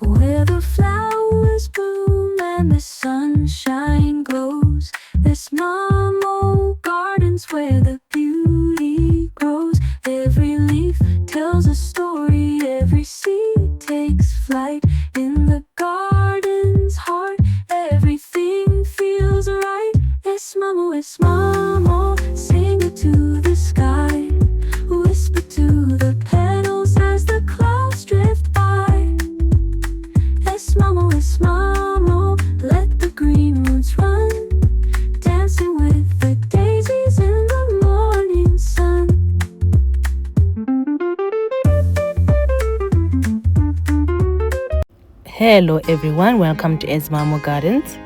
where the flowers bloom and the sunshine glows. There's normal gardens where the beauty grows. Every leaf tells a story, every seed takes flight. In the garden's heart, everything feels right. Es mamo, sing it to the sky. Whisper to the petals as the clouds drift by. Es mamo, let the green roots run, dancing with the daisies in the morning sun. Hello everyone, welcome to Esmamo Gardens.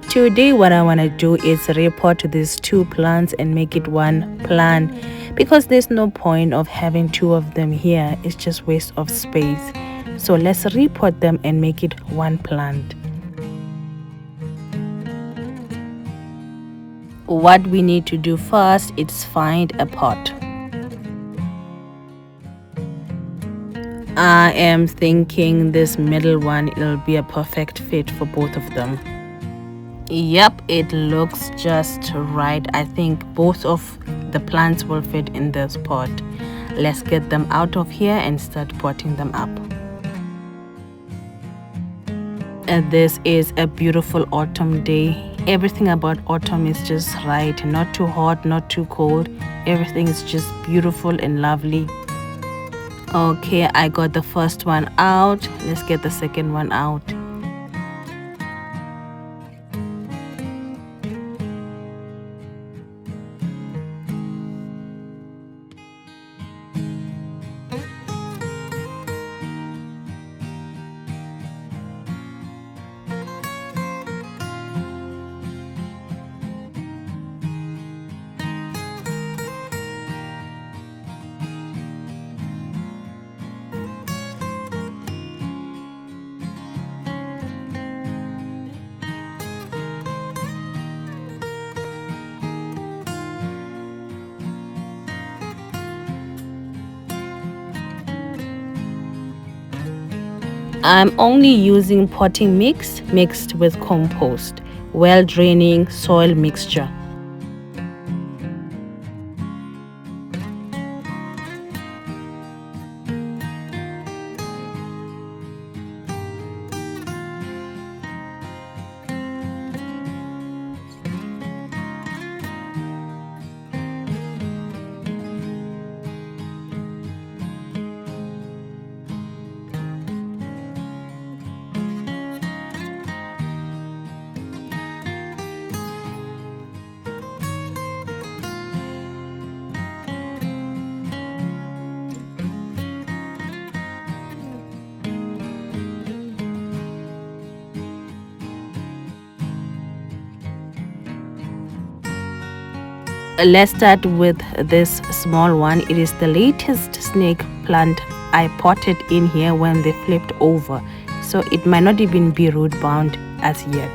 Today what I want to do is repot these two plants and make it one plant, because there's no point of having two of them here. It's just waste of space. So let's repot them and make it one plant. What we need to do first is find a pot. I am thinking this middle one, it'll be a perfect fit for both of them. Yep, it looks just right. I think both of the plants will fit in this pot. Let's get them out of here and start potting them up. And this is a beautiful autumn day. Everything about autumn is just right. Not too hot, not too cold. Everything is just beautiful and lovely. Okay, I got the first one out. Let's get the second one out. I'm only using potting mix mixed with compost, well draining soil mixture. Let's start with this small one. It is the latest snake plant I potted in here when they flipped over, so it might not even be root bound as yet.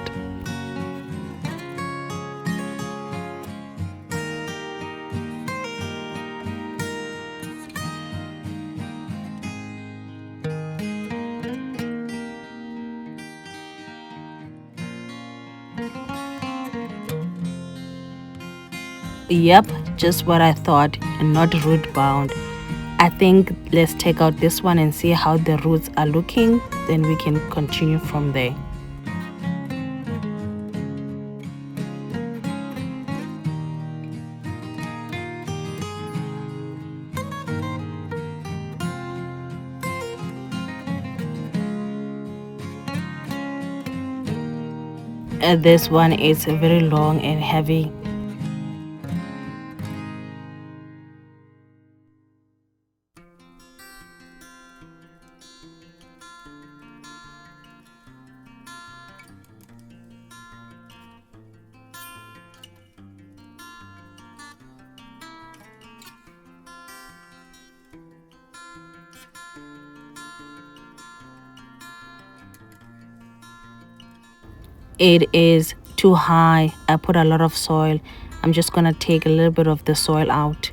Yep, just what I thought, not root bound. I think let's take out this one and see how the roots are looking, then we can continue from there. This one is very long and heavy. It is too high. I put a lot of soil. I'm just gonna take a little bit of the soil out.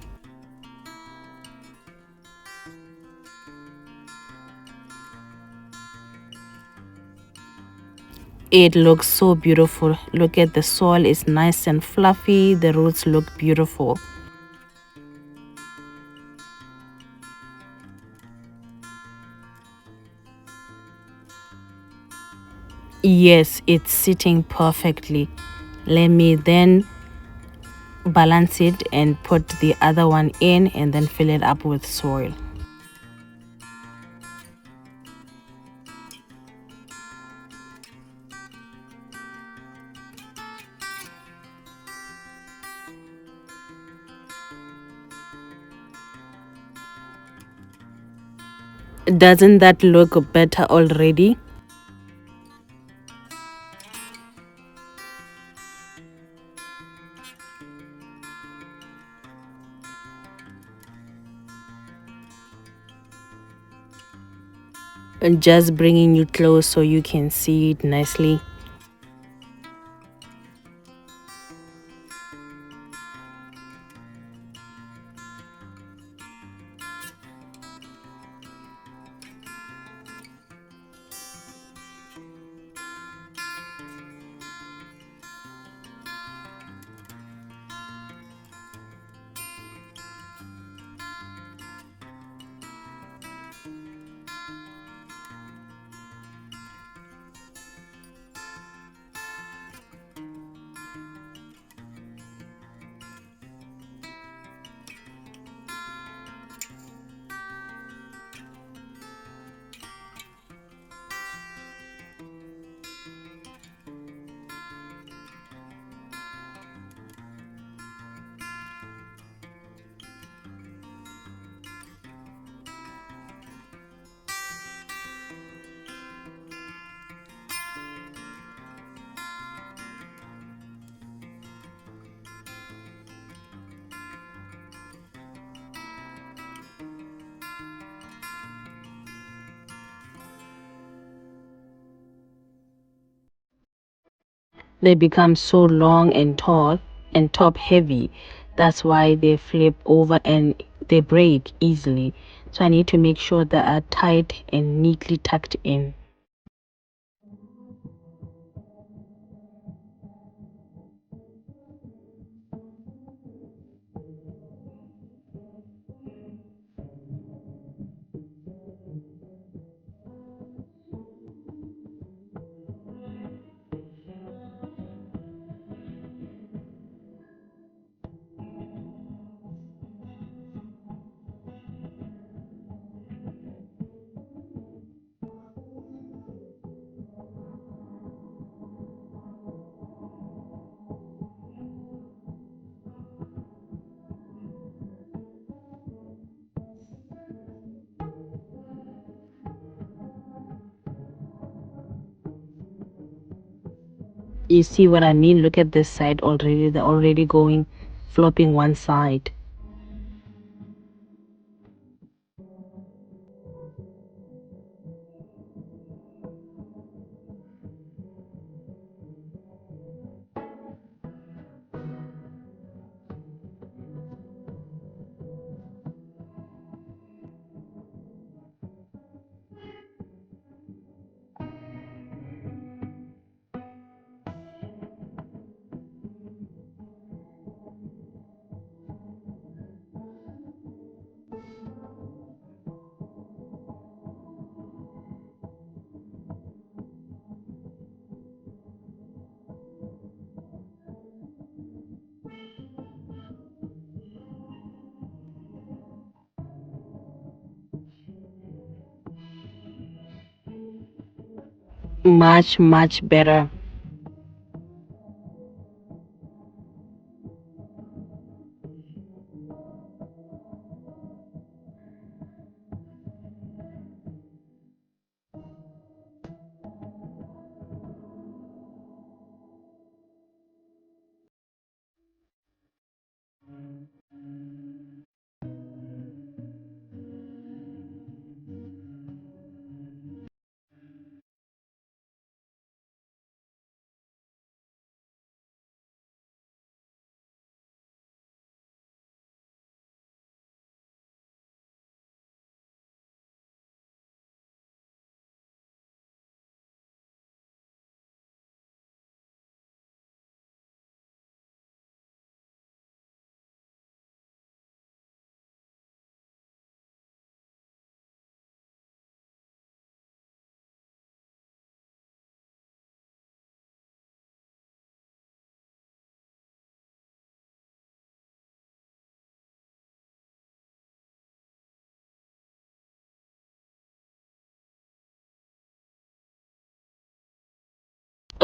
It looks so beautiful. Look at the soil, it's nice and fluffy. The roots look beautiful. Yes, it's sitting perfectly. Let me then balance it and put the other one in and then fill it up with soil. Doesn't that look better already? And just bringing you close so you can see it nicely. They become so long and tall and top heavy. That's why they flip over and they break easily. So I need to make sure they are tight and neatly tucked in. You see what I mean? Look at this side already. They're already going, flopping one side. Much, much better.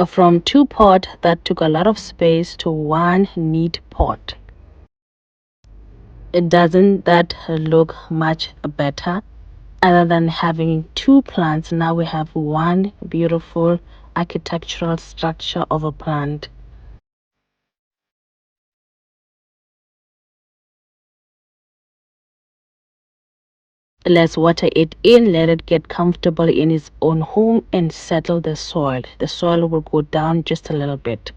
From two pot that took a lot of space to one neat pot. It doesn't that look much better? Other than having two plants, now we have one beautiful architectural structure of a plant. Let's water it in, let it get comfortable in its own home and settle the soil. The soil will go down just a little bit.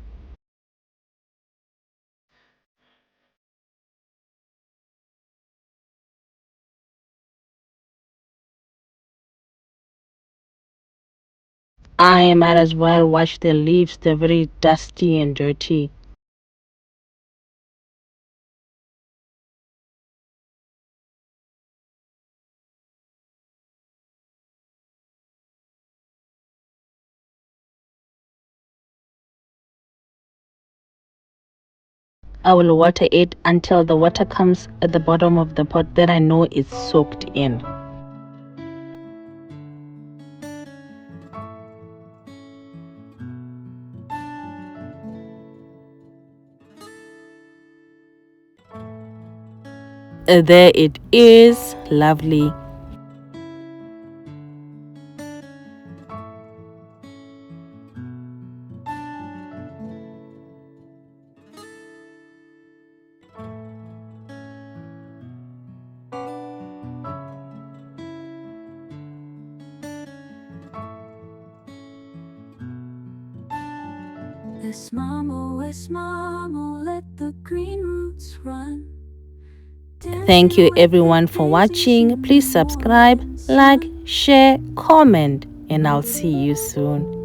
I might as well wash the leaves, they're very dusty and dirty. I will water it until the water comes at the bottom of the pot, then I know it's soaked in. There it is, lovely. Mamo, let the green roots run. Thank you everyone for watching. Please subscribe, like, share, comment, and I'll see you soon.